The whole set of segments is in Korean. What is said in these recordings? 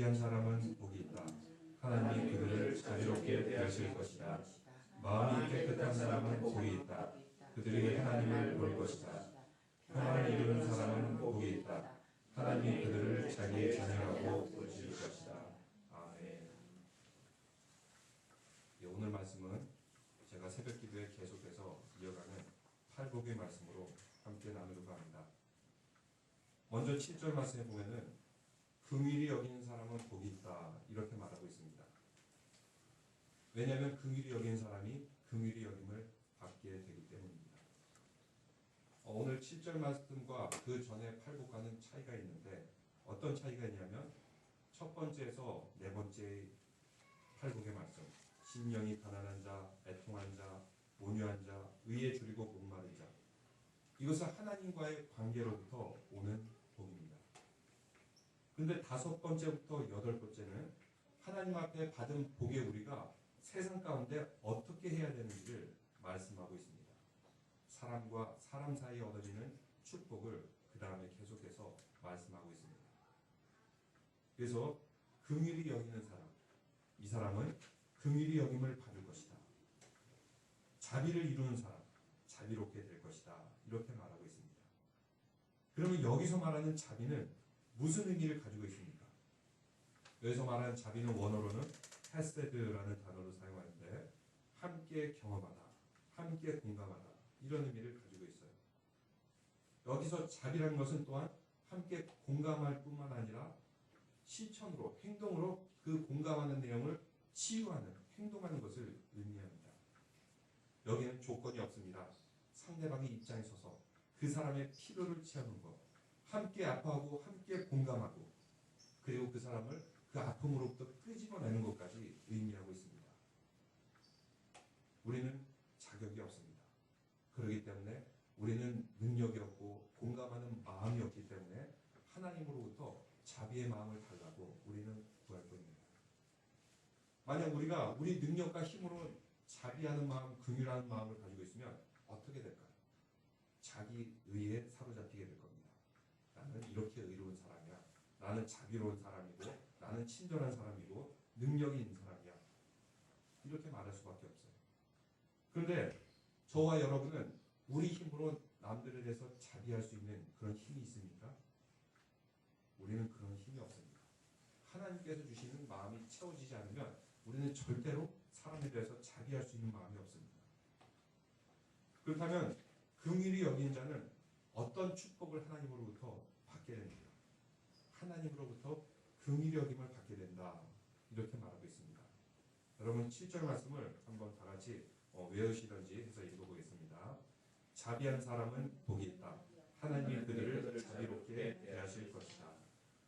자비한 사람은 복이 있다. 하나님이 그들을 자비롭게 대하실 것이다. 마음이 깨끗한 사람은 복이 있다. 그들이 하나님을 볼 것이다. 평안을 이루는 사람은 복이 있다. 하나님이 그들을 자기의 자녀라고 부르실 것이다. 아멘. 오늘 말씀은 제가 새벽 기도에 계속해서 이어가는 팔복의 말씀으로 함께 나누려고 합니다. 먼저 7절 말씀에 보면은 긍휼히 여기는 사람은 복이 있다 이렇게 말하고 있습니다. 왜냐하면 긍휼히 여기는 사람이 긍휼히 여김을 받게 되기 때문입니다. 오늘 7절 말씀과 그 전에 팔복과는 차이가 있는데 어떤 차이가 있냐면 첫 번째에서 네 번째 팔복의 말씀, 심령이 가난한 자, 애통한 자, 온유한 자, 의에 줄이고 목마른 자, 이것은 하나님과의 관계로부터 오는 복입니다. 그런데 다섯 번째부터 여덟 번째는 하나님 앞에 받은 복의 우리가 세상 가운데 어떻게 해야 되는지를 말씀하고 있습니다. 사람과 사람 사이에 얻어지는 축복을 그 다음에 계속해서 말씀하고 있습니다. 그래서 긍휼히 여기는 사람, 이 사람은 긍휼히 여김을 받을 것이다. 자비를 이루는 사람, 자비롭게 될 것이다. 이렇게 말하고 있습니다. 그러면 여기서 말하는 자비는 무슨 의미를 가지고 있습니까? 여기서 말하는 자비는 원어로는 헤세드라는 단어를 사용하는데 함께 경험하다, 함께 공감하다 이런 의미를 가지고 있어요. 여기서 자비라는 것은 또한 함께 공감할 뿐만 아니라 실천으로, 행동으로 그 공감하는 내용을 치유하는, 행동하는 것을 의미합니다. 여기는 조건이 없습니다. 상대방의 입장에 서서 그 사람의 필요를 채우는 것, 함께 아파하고 함께 공감하고 그리고 그 사람을 그 아픔으로부터 끄집어내는 것까지 의미하고 있습니다. 우리는 자격이 없습니다. 그렇기 때문에 우리는 능력이 없고 공감하는 마음이 없기 때문에 하나님으로부터 자비의 마음을 달라고 우리는 구할 것입니다. 만약 우리가 우리 능력과 힘으로 자비하는 마음, 긍휼하는 마음을 가지고 있으면 어떻게 될까요? 자기 의에 사로잡히게 될 겁니다. 나는 이렇게 의로운 사람이야. 나는 자비로운 사람이고 나는 친절한 사람이고 능력이 있는 사람이야. 이렇게 말할 수밖에 없어요. 그런데 저와 여러분은 우리 힘으로 남들에 대해서 자비할 수 있는 그런 힘이 있습니까? 우리는 그런 힘이 없습니다. 하나님께서 주시는 마음이 채워지지 않으면 우리는 절대로 사람에 대해서 자비할 수 있는 마음이 없습니다. 그렇다면 긍휼히 여긴 자는 어떤 축복을 하나님으로부터 받게 됩니다. 하나님으로부터 긍휼히 여김을 받게 된다. 이렇게 말하고 있습니다. 여러분 7절 말씀을 한번 다 같이 외우시던지 해서 읽어보겠습니다. 자비한 사람은 복이 있다. 하나님이 그들을 자비롭게 대하실 것이다.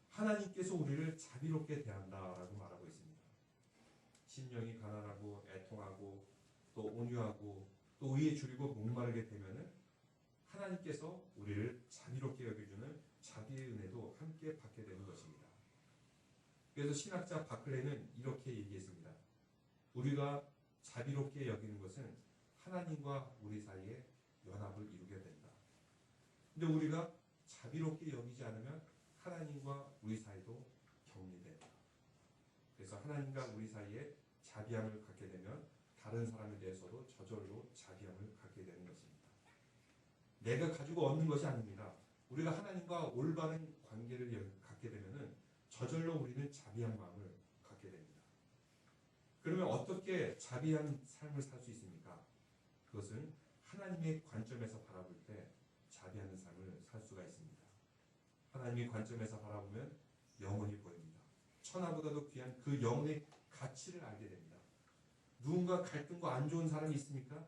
하나님께서 우리를 자비롭게 대한다라고 말하고 있습니다. 심령이 가난하고 애통하고 또 온유하고 또 의에 줄이고 목마르게 되면은 하나님께서 우리를 자비롭게 여겨주는 자비의 은혜도 함께 받게 되는 것입니다. 그래서 신학자 바클레는 이렇게 얘기했습니다. 우리가 자비롭게 여기는 것은 하나님과 우리 사이에 연합을 이루게 된다. 근데 우리가 자비롭게 여기지 않으면 하나님과 우리 사이도 격리된다. 그래서 하나님과 우리 사이에 자비함을 갖게 되면 다른 사람에 대해서도 저절로 자비함을 갖게 되는 것입니다. 내가 가지고 얻는 것이 아닙니다. 우리가 하나님과 올바른 관계를 갖게 되면 저절로 우리는 자비한 마음을 갖게 됩니다. 그러면 어떻게 자비한 삶을 살 수 있습니까? 그것은 하나님의 관점에서 바라볼 때 자비하는 삶을 살 수가 있습니다. 하나님의 관점에서 바라보면 영혼이 보입니다. 천하보다도 귀한 그 영혼의 가치를 알게 됩니다. 누군가 갈등과 안 좋은 사람이 있습니까?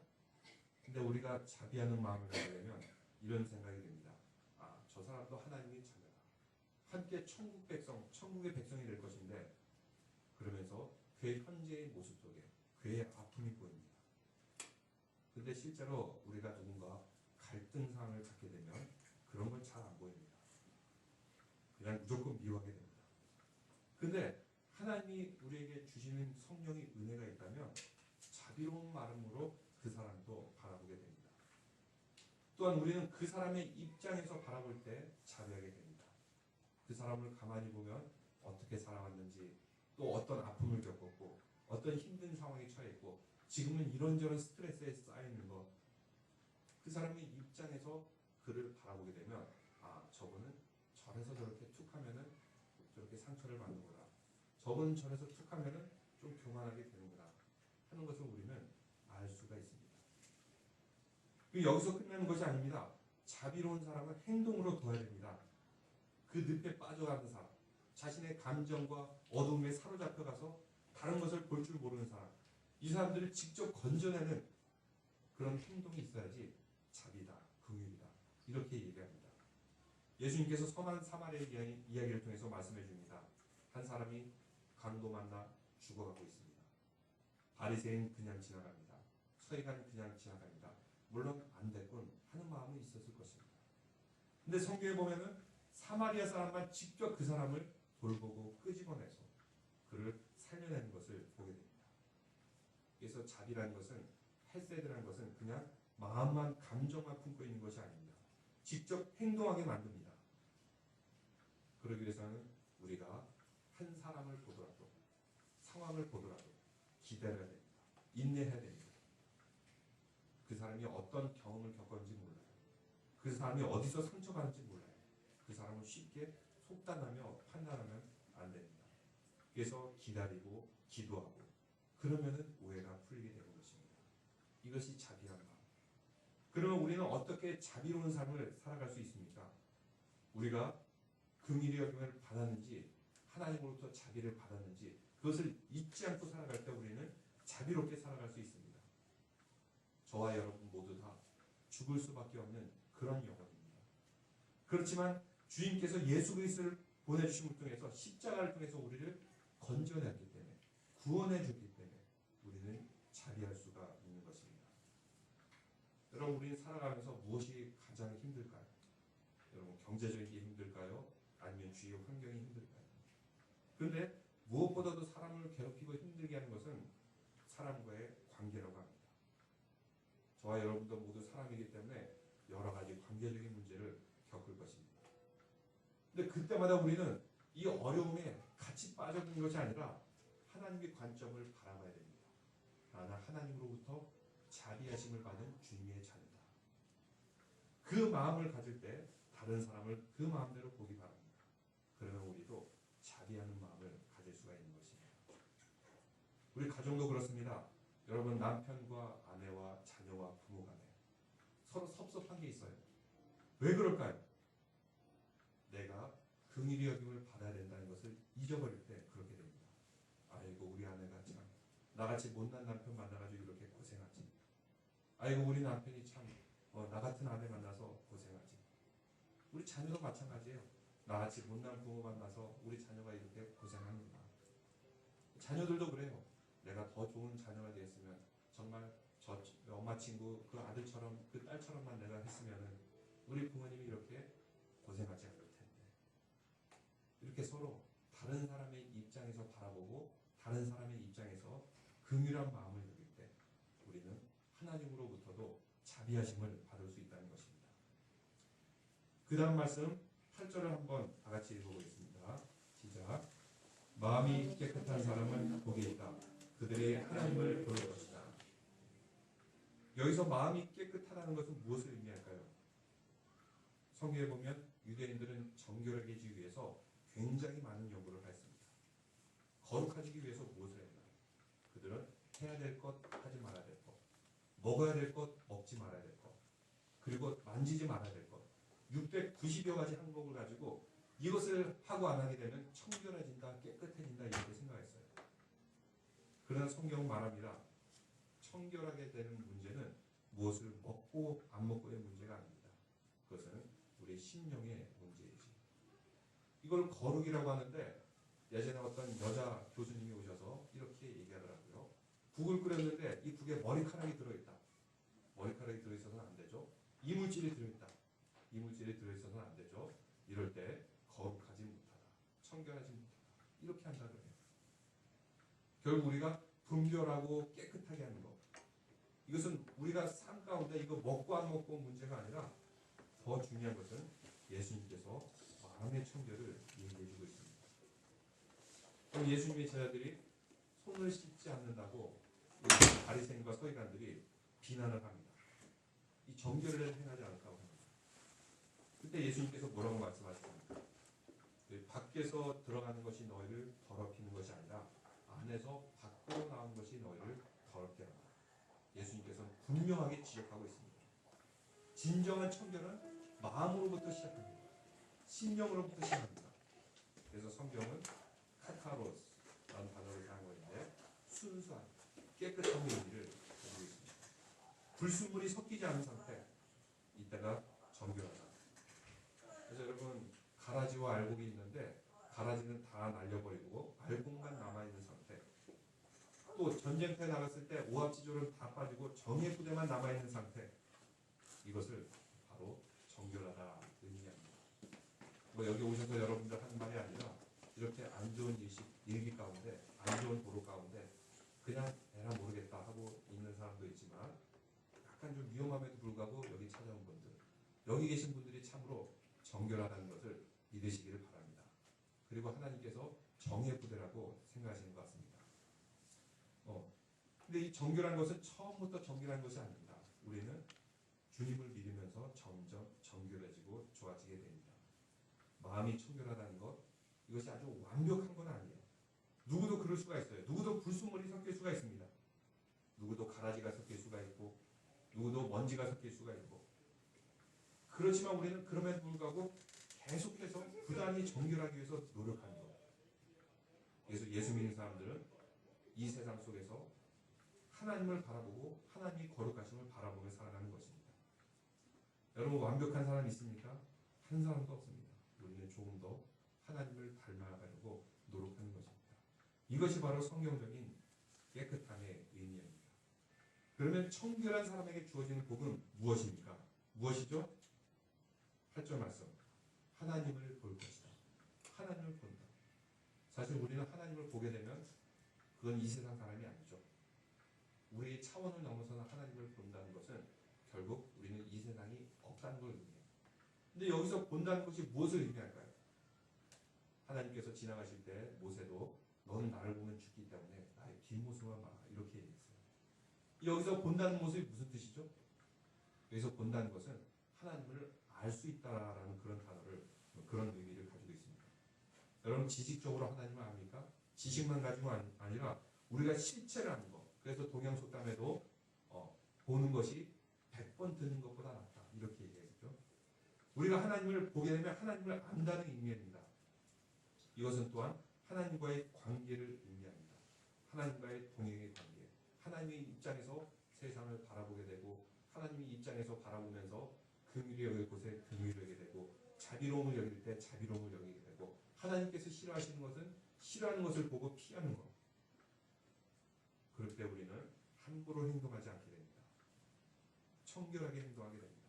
근데 우리가 자비하는 마음을 가지려면 이런 생각이 듭니다. 아, 저 사람도 하나님의 자녀다. 함께 천국의 백성이 될 것인데 그러면서 그의 현재의 모습 속에 그의 아픔이 보입니다. 근데 실제로 우리가 누군가 갈등 상황을 갖게 되면 그런 걸 잘 안 보입니다. 그냥 무조건 미워하게 됩니다. 근데 하나님이 우리에게 주시는 성령의 은혜가 있다면 자비로운 마음으로 그 사람도 바라보게 됩니다. 또한 우리는 그 사람의 입장에서 바라볼 때 자비하게 됩니다. 그 사람을 가만히 보면 어떻게 살아왔는지, 또 어떤 아픔을 겪었고 어떤 힘든 상황에 처해 있고 지금은 이런저런 스트레스에 쌓여 있는 것, 그 사람의 입장에서 그를 바라보게 되면 아, 저분은 저래서 저렇게 툭 하면은 저렇게 상처를 받는구나, 저분은 저래서 툭 하면은 좀 교만하게 되는구나 하는 것을 우리는 알 수가 있습니다. 여기서 끝나는 것이 아닙니다. 자비로운 사람은 행동으로 도와야 됩니다. 그 늪에 빠져가는 사람, 자신의 감정과 어둠에 사로잡혀가서 다른 것을 볼 줄 모르는 사람, 이 사람들을 직접 건져내는 그런 행동이 있어야지 자비다, 긍휼이다, 이렇게 얘기합니다. 예수님께서 선한 사마리아의 이야기를 통해서 말씀해 줍니다. 한 사람이 강도 만나 죽어가고 있습니다. 바리새인 그냥 지나갑니다. 서기관 그냥 지나갑니다. 물론 안 됐군 하는 마음은 있었을 것입니다. 근데 성경에 보면은 사마리아 사람만 직접 그 사람을 돌보고 끄집어내서 그를 살려내는 것을 보게 됩니다. 그래서 자비라는 것은, 헬세드라는 것은 그냥 마음만, 감정만 품고 있는 것이 아닙니다. 직접 행동하게 만듭니다. 그러기 위해서는 우리가 한 사람을 보더라도, 상황을 보더라도 기다려야 됩니다. 인내해야 됩니다. 그 사람이 어떤 경험을 겪었는지 몰라요. 그 사람이 어디서 상처받는지 몰라요. 그 사람을 쉽게 속단하며 판단하면 안 됩니다. 그래서 기다리고 기도하고 그러면은 오해가 풀리게 되는 것입니다. 이것이 자비한 마음. 그러면 우리는 어떻게 자비로운 삶을 살아갈 수 있습니까? 우리가 긍휼의 여김을 받았는지, 하나님으로부터 자비를 받았는지 그것을 잊지 않고 살아갈 때 우리는 자비롭게 살아갈 수 있습니다. 저와 여러분 모두 다 죽을 수밖에 없는 그런 영혼입니다. 그렇지만 주님께서 예수 그리스도를 보내주심을 통해서, 십자가를 통해서 우리를 건져냈기 때문에, 구원해 줬기 때문에 우리는 자비할 수가 있는 것입니다. 여러분, 우리는 살아가면서 무엇이 가장 힘들까요? 여러분, 경제적인 게 힘들까요? 아니면 주위의 환경이 힘들까요? 그런데 무엇보다도 사람을 괴롭히고 힘들게 하는 것은 사람과의 관계라고 합니다. 저와 여러분도 모두 사람이기 때문에 여러 가지 관계적인 문제를 겪을 것입니다. 근데 그때마다 우리는 이 어려움에 같이 빠져드는 것이 아니라 하나님의 관점을 바라봐야 됩니다. 나는 하나님으로부터 자비하심을 받은 주님의 자녀다. 그 마음을 가질 때 다른 사람을 그 마음대로 보기 바랍니다. 그러면 우리도 자비하는 마음을 가질 수가 있는 것입니다. 우리 가정도 그렇습니다. 여러분, 남편과 아내와 자녀와 부모 간에 서로 섭섭한 게 있어요. 왜 그럴까요? 내가 긍휼의 여김을 받아야 된다는 것을 잊어버릴 때 그렇게 됩니다. 아이고, 우리 아내가 참 나같이 못난 남편 만나가지고 이렇게 고생하지. 아이고, 우리 남편이 참 나 같은 아내 만나서 고생하지. 우리 자녀도 마찬가지예요. 나같이 못난 부모 만나서 우리 자녀가 이렇게 고생합니다. 자녀들도 그래요. 내가 더 좋은 자녀가 되었으면, 정말 저 엄마 친구 그 아들처럼 그 딸처럼만 내가 했으면 우리 부모님이 이렇게 고생하지 않을 텐데. 이렇게 서로 다른 사람의 입장에서 바라보고 다른 사람의 입장에서 긍휼한 마음을 가질 때 우리는 하나님으로부터도 자비하심을 받을 수 있다는 것입니다. 그 다음 말씀 8절을 한번 다 같이 읽어보겠습니다. 시작. 마음이 깨끗한 사람은 복이 있다. 그들이 하나님을 볼 것이다. 여기서 마음이 깨끗하다는 것은 무엇을 의미할까요? 성경에 보면 유대인들은 정결하게 지기 위해서 굉장히 많은 연구를 했습니다. 거룩해지기 위해서 무엇을 했나요? 그들은 해야 될 것, 하지 말아야 될 것, 먹어야 될 것, 먹지 말아야 될 것, 그리고 만지지 말아야 될 것, 690여 가지 항목을 가지고 이것을 하고 안 하게 되면 청결해진다, 깨끗해진다, 이렇게 생각했어요. 그러나 성경은 말합니다. 청결하게 되는 문제는 무엇을 먹고 안 먹고의 문제가 아닙니다. 그것은 우리 심령의 문제이지. 이걸 거룩이라고 하는데, 예전에 어떤 여자 교수님이 오셔서 이렇게 얘기하더라고요. 국을 끓였는데 이 국에 머리카락이 들어있다. 머리카락이 들어있어서는 안 되죠. 이물질이 들어있다. 이물질이 들어있어서는 안 되죠. 이럴 때 거룩하지 못하다, 청결하지 못하다, 이렇게 한다 그래요. 결국 우리가 분별하고 깨끗하게 하는 것, 이것은 우리가 삶 가운데 이거 먹고 안 먹고 문제가 아니라 더 중요한 것은 예수님께서 마음의 청결을 얘기해 주고 있습니다. 그럼 예수님의 제자들이 손을 씻지 않는다고 바리새인과 서기관들이 비난을 합니다. 이 정결을 행하지 않았다고 합니다. 그때 예수님께서 뭐라고 말씀하십니까? 밖에서 들어가는 것이 너희를 더럽히는 것이 아니라 안에서 밖으로 나오는 것이 너희를 더럽게 한다. 예수님께서는 분명하게 지적하고 있습니다. 진정한 청결은 마음으로부터 시작합니다. 심령으로부터 시작합니다. 그래서 성경은 카타로스라는 단어를 사용하고 있는데 순수한 깨끗함의 의미를 가지고 있습니다. 불순물이 섞이지 않은 상태, 이때가 정결하다. 그래서 여러분 가라지와 알곡이 있는데 가라지는 다 날려버리고 알곡만 남아있는 상태, 또 전쟁터에 나갔을 때 오합지졸은 다 빠지고 정예 부대만 남아있는 상태, 이것을 바로 정결하다 의미합니다. 뭐 여기 오셔서 여러분들 하는 말이 아니라 이렇게 안 좋은 일기 가운데, 안 좋은 도로 가운데 그냥 에라 모르겠다 하고 있는 사람도 있지만 약간 좀 위험함에도 불구하고 여기 찾아온 분들, 여기 계신 분들이 참으로 정결하다는 것을 믿으시기를 바랍니다. 그리고 하나님께서 정의 부대라고 생각하시는 것 같습니다. 근데 이 정결한 것은 처음부터 정결한 것이 아닙니다. 우리는 주님을 믿으면서 점점 정결해지고 좋아지게 됩니다. 마음이 청결하다는 것, 이것이 아주 완벽한 건 아니에요. 누구도 그럴 수가 있어요. 누구도 불순물이 섞일 수가 있습니다. 누구도 가라지가 섞일 수가 있고, 누구도 먼지가 섞일 수가 있고. 그렇지만 우리는 그럼에도 불구하고 계속해서 부단히 정결하기 위해서 노력하는 거예요. 그래서 예수 믿는 사람들은 이 세상 속에서 하나님을 바라보고 하나님이 거룩하심을 바라보며 살아가는 것입니다. 여러분 완벽한 사람이 있습니까? 한 사람도 없습니다. 우리는 조금 더 하나님을 닮아가려고 노력하는 것입니다. 이것이 바로 성경적인 깨끗함의 의미입니다. 그러면 청결한 사람에게 주어지는 복은 무엇입니까? 무엇이죠? 8절 말씀. 하나님을 볼 것이다. 하나님을 본다. 사실 우리는 하나님을 보게 되면 그건 이 세상 사람이 아니죠. 우리의 차원을 넘어서는 하나님을 본다는 것은 결국 우리는 이 세상이 없다는 걸 의미해요. 근데 여기서 본다는 것이 무엇을 의미할까요? 하나님께서 지나가실 때 모세도 너는 나를 보면 죽기 때문에 나의 뒷모습만 봐, 이렇게 얘기했어요. 여기서 본다는 모습이 무슨 뜻이죠? 여기서 본다는 것은 하나님을 알 수 있다라는 그런 단어를, 그런 의미를 가지고 있습니다. 여러분 지식적으로 하나님을 압니까? 지식만 가지고 아니라 우리가 실체를 아는 것. 그래서 동양속담에도 보는 것이 100번 듣는 것보다 낫다, 이렇게 얘기하죠. 우리가 하나님을 보게 되면 하나님을 안다는 의미입니다. 이것은 또한 하나님과의 관계를 의미합니다. 하나님과의 동행의 관계. 하나님의 입장에서 세상을 바라보게 되고, 하나님의 입장에서 바라보면서 긍휼히 여길 곳에 긍휼히 여기게 되고, 자비로움을 여길 때 자비로움을 여기게 되고, 하나님께서 싫어하시는 것은 싫어하는 것을 보고 피하는 것. 그럴 때 우리는 함부로 행동하지 않게 됩니다. 청결하게 행동하게 됩니다.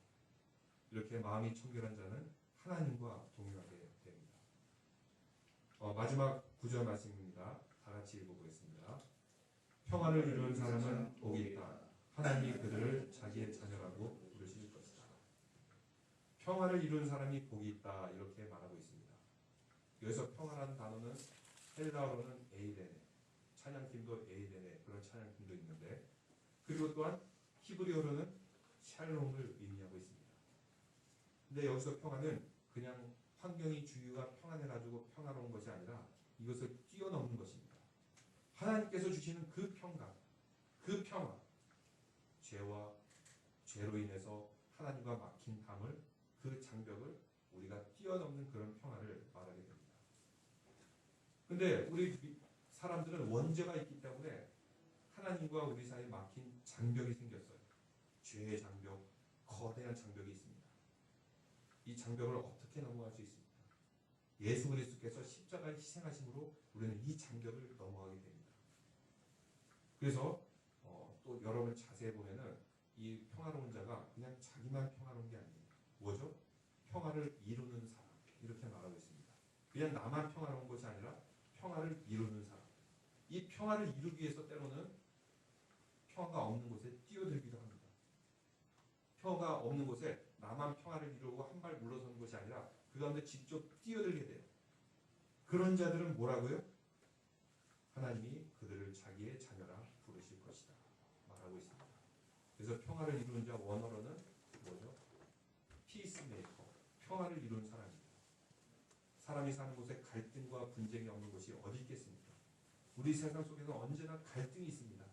이렇게 마음이 청결한 자는 하나님과 동행하게 됩니다. 마지막 9절 말씀입니다. 다 같이 읽어보겠습니다. 평화를 이루는 사람은 복이 있다. 하나님이 그들을 자기의 자녀라고 부르실 것이다. 평화를 이루는 사람이 복이 있다, 이렇게 말하고 있습니다. 여기서 평화라는 단어는 헬라어로는 에이데네, 찬양팀도 에이데네, 그런 찬양팀도 있는데, 그리고 또한 히브리어로는 샬롬을 의미하고 있습니다. 근데 여기서 평화는 그냥 환경이 주위가 평안해가지고 평화로운 것이 아니라 이것을 뛰어넘는 것입니다. 하나님께서 주시는 그 평강, 그 평화, 죄로 인해서 하나님과 막힌 담을, 그 장벽을 우리가 뛰어넘는 그런 평화를 말하게 됩니다. 근데 우리 사람들은 원죄가 있기 때문에 하나님과 우리 사이에 막힌 장벽이 생겼어요. 죄의 장벽, 거대한 장벽이 있습니다. 이 장벽을 어떻게 넘어갈 수 있습니까? 예수 그리스도께서 십자가에 희생하심으로 우리는 이 장벽을 넘어가게 됩니다. 그래서 또 여러분 자세히 보면은 이 평화로운 자가 그냥 자기만 평화로운 게 아니에요. 뭐죠? 평화를 이루는 사람, 이렇게 말하고 있습니다. 그냥 나만 평화로운 것이 아니라 평화를 이루는 사람. 이 평화를 이루기 위해서 때로는 평화가 없는 곳에 뛰어들기도 합니다. 평화가 없는 곳에 나만 평화를 이루고 한 발 물러서는 것이 아니라 그 가운데 직접 뛰어들게 돼요. 그런 자들은 뭐라고요? 하나님이 그들을 자기의 자녀라 부르실 것이다 말하고 있습니다. 그래서 평화를 이루는 자, 원어로는 뭐죠? 피스메이커, 평화를 이루는 사람입니다. 사람이 사는 곳에 갈등과 분쟁이 없는 곳이 어디 있겠습니까? 우리 세상 속에는 언제나 갈등이 있습니다.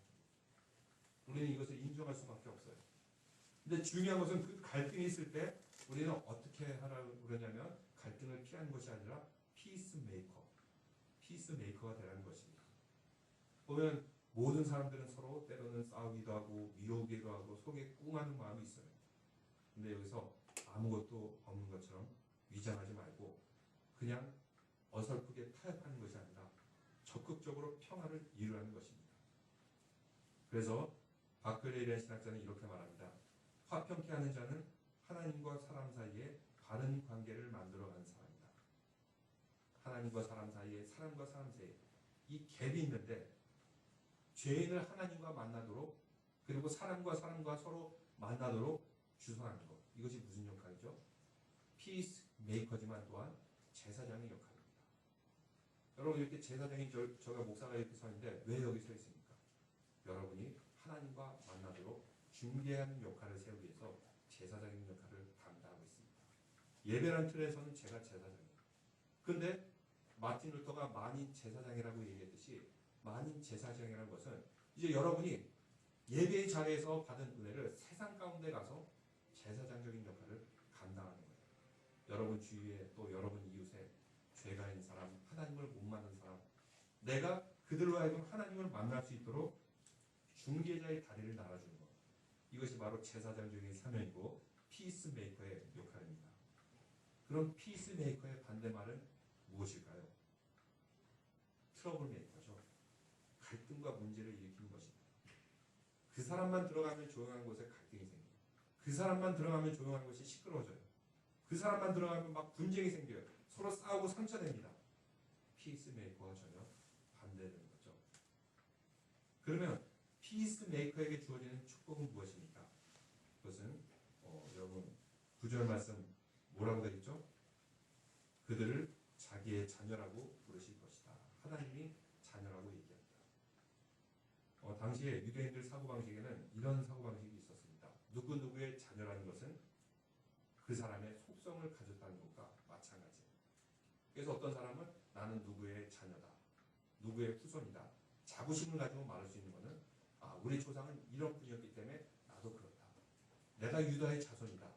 우리는 이것을 인정할 수밖에 없어요. 근데 중요한 것은 그 갈등이 있을 때 우리는 어떻게 하라고 그러냐면 갈등을 피하는 것이 아니라 피스메이커가 되라는 것입니다. 보면 모든 사람들은 서로 때로는 싸우기도 하고 미우기도 하고 속에 꿍하는 마음이 있어요. 근데 여기서 아무것도 없는 것처럼 위장하지 말고 그냥 어설프게 타협하는 것이 아니라 적극적으로 평화를 이루라는 것입니다. 그래서 바클레이라는 신학자는 이렇게 말합니다. 화평케 하는 자는 하나님과 사람 사이에 바른 관계를 만들어가는 사람이다. 하나님과 사람 사이에, 사람과 사람 사이에 이 갭이 있는데 죄인을 하나님과 만나도록, 그리고 사람과 서로 만나도록 주선하는 것. 이것이 무슨 역할이죠? 피스 메이커지만 또한 제사장의 역할입니다. 여러분, 이렇게 제사장이 저가 목사가 이렇게 서 있는데 왜 여기 서 있습니까? 여러분이 하나님과 만나도록 중개하는 역할을 세우기 위해서 제사장의 역할을 감당하고 있습니다. 예배라는 틀에서는 제가 제사장이에요. 그런데 마틴 루터가 만인 제사장이라고 얘기했듯이 만인 제사장이라는 것은 이제 여러분이 예배의 자리에서 받은 은혜를 세상 가운데 가서 제사장적인 역할을 감당하는 거예요. 여러분 주위에 또 여러분 이웃에 죄가 있는 사람, 하나님을 못 만난 사람, 내가 그들로 하여금 하나님을 만날 수 있도록 중개자의 다리를 나눠주는 것. 이것이 바로 제사장적인 사명이고 피스메이커의 역할입니다. 그럼 피스메이커의 반대말은 무엇일까요? 트러블 메이커죠. 갈등과 문제를 일으키는 것입니다. 그 사람만 들어가면 조용한 곳에 갈등이 생겨요. 그 사람만 들어가면 조용한 곳이 시끄러워져요. 그 사람만 들어가면 막 분쟁이 생겨요. 서로 싸우고 상처됩니다. 피스메이커와 전혀 반대되는 거죠. 그러면 피스메이커에게 주어지는 축복은 무엇입니까? 그것은 여러분 9절 말씀 뭐라고 되어 있죠? 그들을 자기의 자녀라고 부르실 것이다. 하나님이 자녀라고 얘기합니다. 당시에 유대인들 사고방식에는 이런 사고방식이 있었습니다. 누구누구의 자녀라는 것은 그 사람의 속성을 가졌다는 것과 마찬가지예요. 그래서 어떤 사람은 나는 누구의 자녀다, 누구의 후손이다, 자부심을 가지고 말할 수 있는 것은 우리 조상은 이런 분이었기 때문에 나도 그렇다. 내가 유다의 자손이다.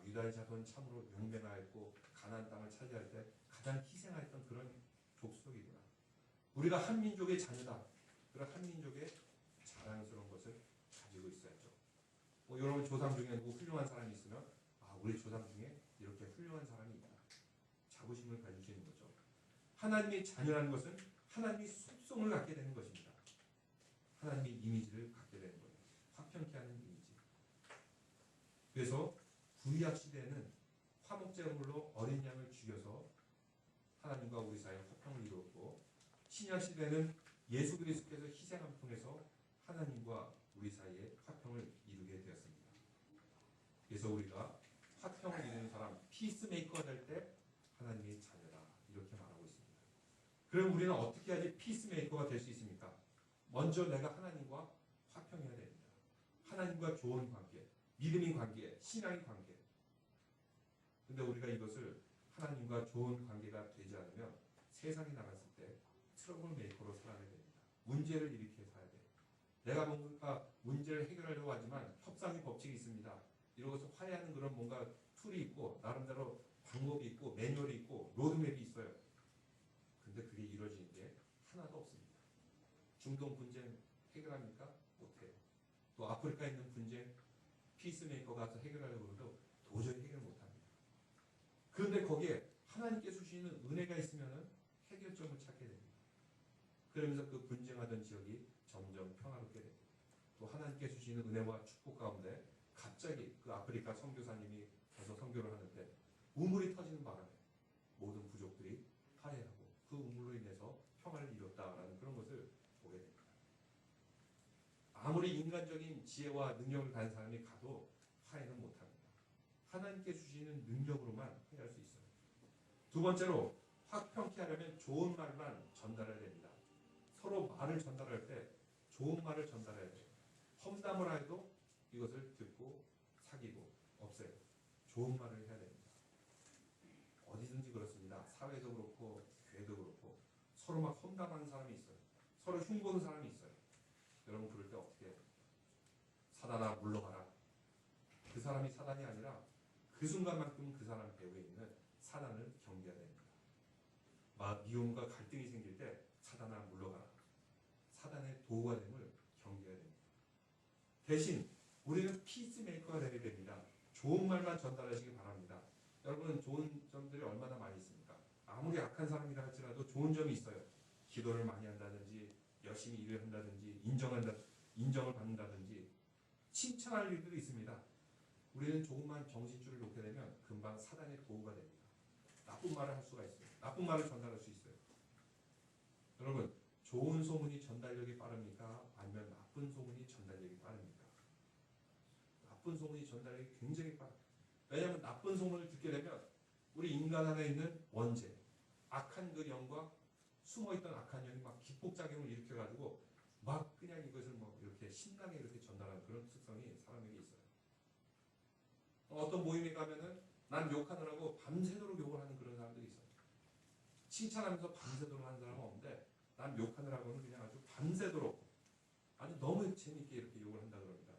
유다의 자손은 참으로 용맹하였고 가나안 땅을 차지할 때 가장 희생하였던 그런 족속이구나. 우리가 한 민족의 자녀다. 그런 한 민족의 자랑스러운 것을 가지고 있어야죠. 여러분 조상 중에 누구 훌륭한 사람이 있으면 우리 조상 중에 이렇게 훌륭한 사람이 있다. 자부심을 가지시는 거죠. 하나님의 자녀라는 것은 하나님의 속성을 갖게 되는 것입니다. 하나님의 이미지를 갖게 되는 거예요. 화평케 하는 이미지. 그래서 구약 시대에는 화목제물로 어린 양을 죽여서 하나님과 우리 사이에 화평을 이루었고, 신약 시대는 예수 그리스도께서 희생함을 통해서 하나님과 우리 사이에 화평을 이루게 되었습니다. 그래서 우리가 화평을 이루는 사람, 피스메이커가 될 때 하나님의 자녀다 이렇게 말하고 있습니다. 그럼 우리는 어떻게 해야지 피스메이커가 될 수 있습니까? 먼저 내가 하나님과 화평해야 됩니다. 하나님과 좋은 관계, 믿음의 관계, 신앙의 관계. 근데 우리가 이것을 하나님과 좋은 관계가 되지 않으면 세상에 나갔을 때 트러블 메이커로 살아야 됩니다. 문제를 일으켜 살아야 돼요. 내가 뭔가 문제를 해결하려고 하지만 협상의 법칙이 있습니다. 이러고서 화해하는 그런 뭔가 툴이 있고 나름대로 방법이 있고 매뉴얼이 있고 로드맵이 있어요. 근데 그게 이루어지는 게 하나도 없습니다. 중동 분쟁 해결합니까? 못해요. 또 아프리카에 있는 분쟁 피스메이커가 가서 해결하려고 해도 도저히 해결 못합니다. 그런데 거기에 하나님께서 주시는 은혜가 있으면 해결점을 찾게 됩니다. 그러면서 그 분쟁하던 지역이 점점 평화롭게 됩니다. 또 하나님께서 주시는 은혜와 축복 가운데 갑자기 그 아프리카 선교사님이 가서 선교를 하는데 우물이 터지는 바람에 모든 부족들이 화해하고 그 우물로 인해서 평화를 이뤘다라는 그런 것을 보게 됩니다. 아무리 인간적인 지혜와 능력을 가진 사람이 가도 화해는 못합니다. 하나님께 주시는 능력으로만 화해할 수 있어요. 두 번째로 화평케 하려면 좋은 말만 전달해야 됩니다. 서로 말을 전달할 때 좋은 말을 전달해야 돼요. 험담을 해도 이것을 듣고 사귀고 없애요. 좋은 말을 해야 됩니다. 어디든지 그렇습니다. 사회도 그렇고 교회도 그렇고 서로 막 험담하는 사람이 있어요. 서로 흉보는 사람이 있어요. 여러분 그럴 때 어떻게 해요? 사단아 물러가라. 그 사람이 사단이 아니라 그 순간만큼 그 사람 배후에 있는 사단을 경계해야 됩니다. 미움과 갈등이 생길 때 사단아 물러가라. 사단의 도구가 됨을 경계해야 됩니다. 대신 우리는 피스메이커가 되어야 됩니다. 좋은 말만 전달하시기 바랍니다. 여러분 좋은 점들이 얼마나 많이 있습니까? 아무리 악한 사람이라 할지라도 좋은 점이 있어요. 기도를 많이 한다든지 열심히 일을 한다든지 인정을 받는다든지 칭찬할 일들이 있습니다. 우리는 조금만 정신줄을 놓게 되면 금방 사단의 도구가 됩니다. 나쁜 말을 할 수가 있어요. 나쁜 말을 전달할 수 있어요. 여러분 좋은 소문이 전달력이 빠릅니까? 아니면 나쁜 소문이 전달력이 빠릅니까? 나쁜 소문이 전달력이 굉장히 빠릅니다. 왜냐하면 나쁜 소문을 듣게 되면 우리 인간 안에 있는 원죄, 악한 그 영과 숨어있던 악한 영이 막 기폭작용을 일으켜가지고 막 그냥 이것을 뭐 이렇게 신나게 이렇게 전달하는 그런 특성이 사람에게 있어요. 어떤 모임에 가면은 난 욕하느라고 밤새도록 욕을 하는 그런 사람들이 있어요. 칭찬하면서 밤새도록 하는 사람은 없는데 난 욕하느라고는 그냥 아주 밤새도록 아주 너무 재밌게 이렇게 욕을 한다 그럽니다.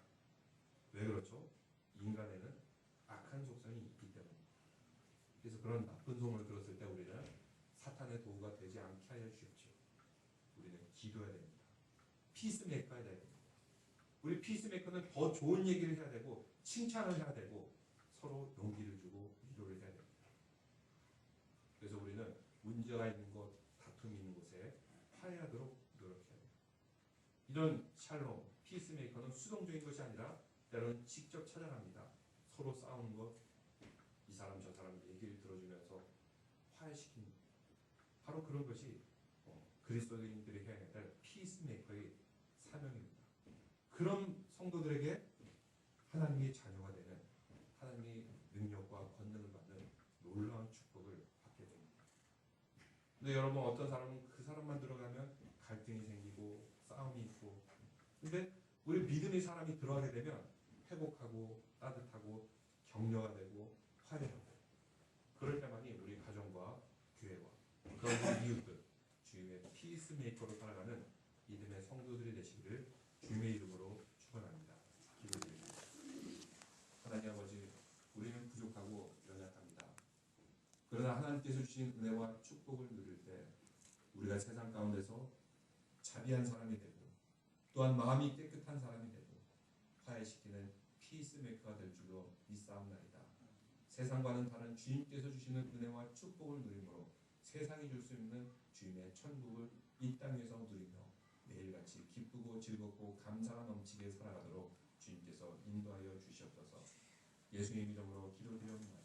왜 그렇죠? 인간에는 악한 속성이 있기 때문입니다. 그래서 그런 나쁜 소문을 들었을 때 우리는 사탄의 도구가 되지 않게 하여 주십시오. 우리는 기도해야 됩니다. 피스메이커 해야 됩니다. 우리 피스메이커는 더 좋은 얘기를 해야 되고 칭찬을 해야 되고 서로 용기를 주고 위로를 해야 됩니다. 그래서 우리는 문제가 있는 곳, 다툼이 있는 곳에 화해하도록 노력해야 됩니다. 이런 샬롬, 피스메이커는 수동적인 것이 아니라 때로는 직접 찾아갑니다. 서로 싸우는 것, 이 사람 저 사람 얘기를 들어주면서 화해시키는 것. 바로 그런 것이 그리스도인들이 해야 될 피스메이커의 사명입니다. 그런 성도들에게 하나님의 자녀가 되는 하나님의 능력과 권능을 받는 놀라운 축복을 받게 됩니다. 근데 여러분 어떤 사람은 그 사람만 들어가면 갈등이 생기고 싸움이 있고 근데 우리 믿음의 사람이 들어가게 되면 회복하고 따뜻하고 격려가 되고 화해하고 그럴 때만이 우리 가정과 교회와 그런 이웃들 주님의 피스메이커로 살아가는 믿음의 성도들이 되시기를 주님의 이름으로 축원합니다. 기도드립니다. 하나님 아버지 우리는 부족하고 연약합니다. 그러나 하나님께서 주신 은혜와 축복을 누릴 때 우리가 세상 가운데서 자비한 사람이 되고 또한 마음이 깨끗한 사람이 되고 화해시키는 피스메이커가 될 줄로 믿사옵나이다. 세상과는 다른 주님께서 주시는 은혜와 축복을 누림으로 세상이 줄 수 있는 주님의 천국을 이 땅에서 누리며 매일같이 기쁘고 즐겁고 감사가 넘치게 살아가도록 주님께서 인도하여 주시옵소서. 예수님 이름으로 기도드립니다.